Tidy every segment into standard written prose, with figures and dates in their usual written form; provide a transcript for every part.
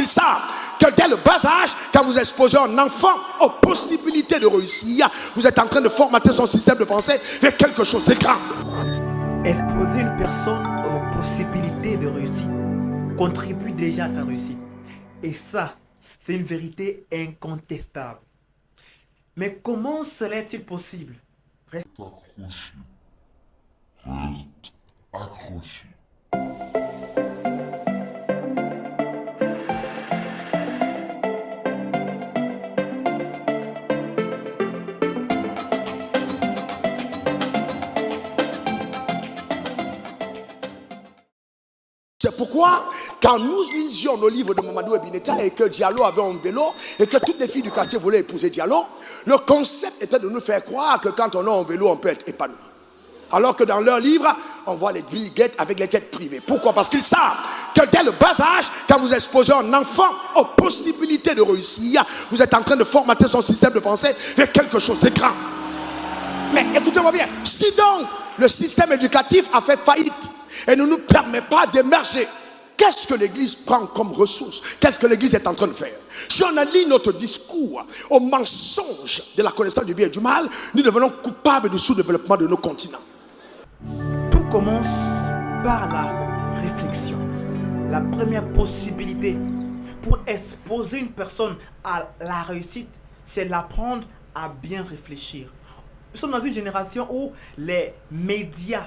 Ils savent que dès le bas âge, quand vous exposez un enfant aux possibilités de réussir, vous êtes en train de formater son système de pensée vers quelque chose de grand. Exposer une personne aux possibilités de réussite contribue déjà à sa réussite. Et ça, c'est une vérité incontestable. Mais comment cela est-il possible? Reste accroché. C'est pourquoi, quand nous lisions nos livres de Mamadou Ebineta et que Diallo avait un vélo et que toutes les filles du quartier voulaient épouser Diallo, le concept était de nous faire croire que quand on a un vélo, on peut être épanoui. Alors que dans leurs livres, on voit les Bill Gates avec les jets privés. Pourquoi? Parce qu'ils savent que dès le bas âge, quand vous exposez un enfant aux possibilités de réussir, vous êtes en train de formater son système de pensée vers quelque chose de grand. Mais écoutez-moi bien, si donc le système éducatif a fait faillite et ne nous permet pas d'émerger, qu'est-ce que l'Église prend comme ressource? Qu'est-ce que l'Église est en train de faire? Si on aligne notre discours au mensonge de la connaissance du bien et du mal, nous devenons coupables du sous-développement de nos continents. Tout commence par la réflexion. La première possibilité pour exposer une personne à la réussite, c'est l'apprendre à bien réfléchir. Nous sommes dans une génération où les médias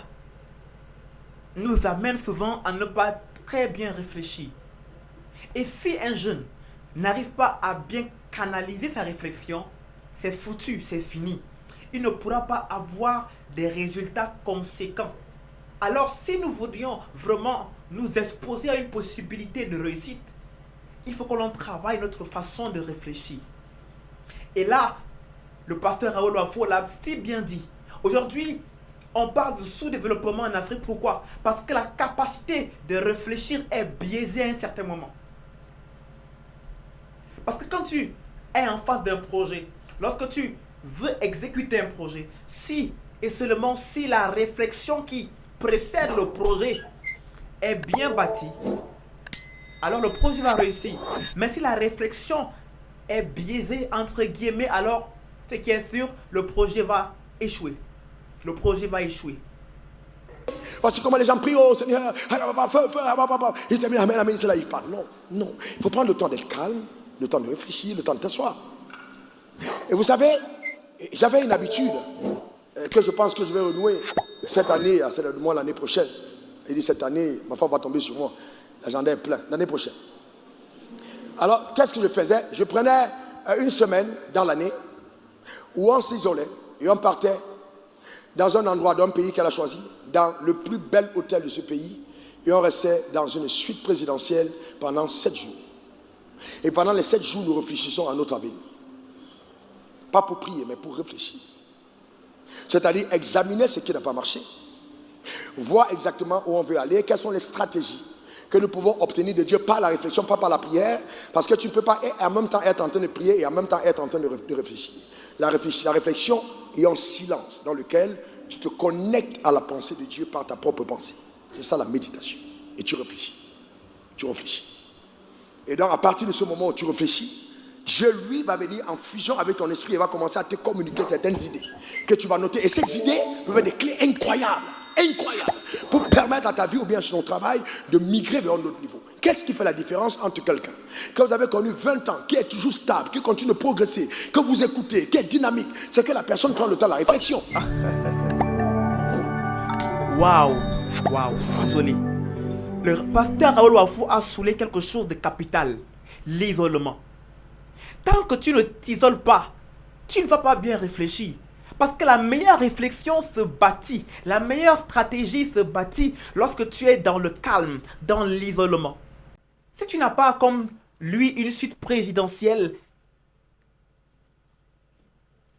nous amènent souvent à ne pas très bien réfléchir. Et si un jeune n'arrive pas à bien canaliser sa réflexion, c'est foutu, c'est fini. Il ne pourra pas avoir des résultats conséquents. Alors si nous voudrions vraiment nous exposer à une possibilité de réussite, il faut que l'on travaille notre façon de réfléchir. Et là, le pasteur Raoul Wafo l'a si bien dit. Aujourd'hui, on parle de sous-développement en Afrique. Pourquoi? Parce que la capacité de réfléchir est biaisée à un certain moment. Parce que quand tu es en face d'un projet, lorsque tu veux exécuter un projet, si et seulement si la réflexion qui précède le projet est bien bâtie, alors le projet va réussir. Mais si la réflexion est biaisée, entre guillemets, alors ce qui est sûr, le projet va échouer. Le projet va échouer. Voici comment les gens prient au Seigneur. Ils terminent, amen, amen, cela arrive pas. Non, non. Il faut prendre le temps d'être calme, le temps de réfléchir, le temps de t'asseoir. Et vous savez, j'avais une habitude que je pense que je vais renouer cette année, à celle de moi l'année prochaine. Il dit cette année, ma femme va tomber sur moi. L'agenda est plein, l'année prochaine. Alors, qu'est-ce que je faisais? Je prenais une semaine dans l'année où on s'isolait et on partait dans un endroit d'un pays qu'elle a choisi, dans le plus bel hôtel de ce pays, et on restait dans une suite présidentielle pendant 7 jours. Et pendant les 7 jours, nous réfléchissons à notre avenir. Pas pour prier, mais pour réfléchir. C'est-à-dire examiner ce qui n'a pas marché, voir exactement où on veut aller, quelles sont les stratégies que nous pouvons obtenir de Dieu par la réflexion, pas par la prière, parce que tu ne peux pas en même temps être en train de prier et en même temps être en train de réfléchir. La réflexion est un silence dans lequel tu te connectes à la pensée de Dieu par ta propre pensée. C'est ça la méditation. Et tu réfléchis. Tu réfléchis. Et donc à partir de ce moment où tu réfléchis, Dieu lui va venir en fusion avec ton esprit et va commencer à te communiquer certaines idées que tu vas noter. Et ces idées peuvent être des clés incroyables, pour permettre à ta vie ou bien sur ton travail de migrer vers un autre niveau. Qu'est-ce qui fait la différence entre quelqu'un que vous avez connu 20 ans, qui est toujours stable, qui continue de progresser, que vous écoutez, qui est dynamique? C'est que la personne prend le temps de la réflexion. Waouh, ciselé. Le pasteur Raoul Wafo a soulevé quelque chose de capital, l'isolement. Tant que tu ne t'isoles pas, tu ne vas pas bien réfléchir. Parce que la meilleure réflexion se bâtit, la meilleure stratégie se bâtit lorsque tu es dans le calme, dans l'isolement. Si tu n'as pas comme lui une suite présidentielle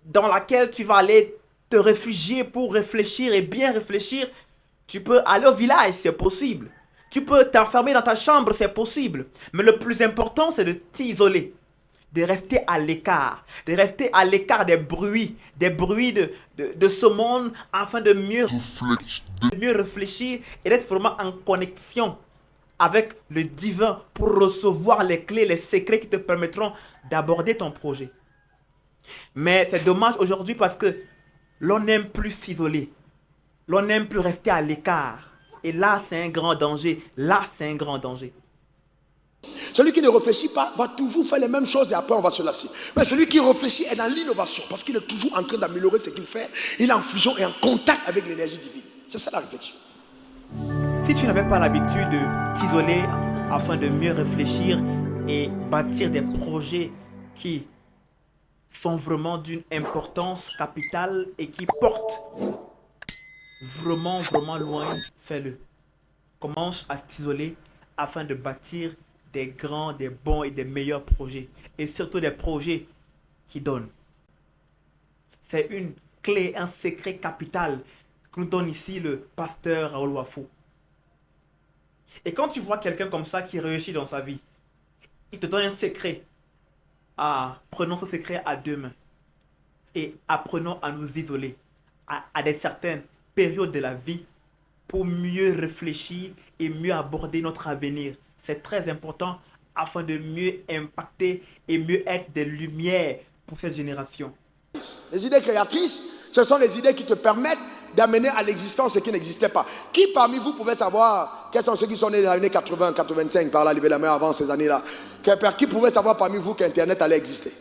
dans laquelle tu vas aller te réfugier pour réfléchir et bien réfléchir, tu peux aller au village, c'est possible. Tu peux t'enfermer dans ta chambre, c'est possible. Mais le plus important, c'est de t'isoler. De rester à l'écart, des bruits de ce monde afin de mieux réfléchir et d'être vraiment en connexion avec le divin pour recevoir les clés, les secrets qui te permettront d'aborder ton projet. Mais c'est dommage aujourd'hui parce que l'on n'aime plus s'isoler. L'on n'aime plus rester à l'écart. Et là, c'est un grand danger. Là, c'est un grand danger. Celui qui ne réfléchit pas va toujours faire les mêmes choses et après on va se lasser. Mais celui qui réfléchit est dans l'innovation parce qu'il est toujours en train d'améliorer ce qu'il fait. Il est en fusion et en contact avec l'énergie divine. C'est ça la réflexion. Si tu n'avais pas l'habitude de t'isoler afin de mieux réfléchir et bâtir des projets qui sont vraiment d'une importance capitale et qui portent vraiment loin, fais-le. Commence à t'isoler afin de bâtir des grands, des bons et des meilleurs projets. Et surtout des projets qui donnent. C'est une clé, un secret capital que nous donne ici le pasteur Raoul Wafou. Et quand tu vois quelqu'un comme ça qui réussit dans sa vie, il te donne un secret. Ah, prenons ce secret à deux mains. Et apprenons à nous isoler à des certaines périodes de la vie pour mieux réfléchir et mieux aborder notre avenir. C'est très important afin de mieux impacter et mieux être des lumières pour cette génération. Les idées créatrices, ce sont les idées qui te permettent d'amener à l'existence ce qui n'existait pas. Qui parmi vous pouvait savoir, quels sont ceux qui sont nés dans les années 80, 85, par là, lever la main avant ces années-là, qui pouvait savoir parmi vous qu'Internet allait exister?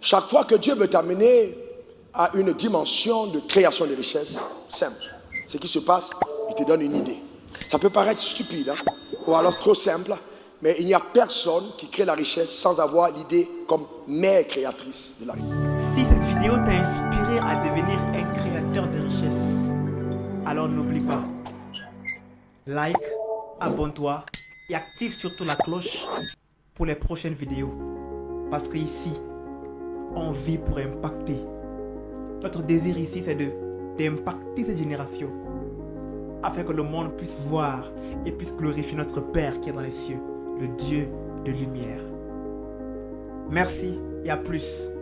Chaque fois que Dieu veut t'amener à une dimension de création de richesse, simple. Ce qui se passe, il te donne une idée. Ça peut paraître stupide, hein, ou alors trop simple, mais il n'y a personne qui crée la richesse sans avoir l'idée comme mère créatrice de la richesse. Si cette vidéo t'a inspiré à devenir un créateur de richesse, alors n'oublie pas, like, abonne-toi et active surtout la cloche pour les prochaines vidéos. Parce qu'ici, on vit pour impacter. Notre désir ici, c'est d'impacter cette génération afin que le monde puisse voir et puisse glorifier notre Père qui est dans les cieux, le Dieu de lumière. Merci et à plus.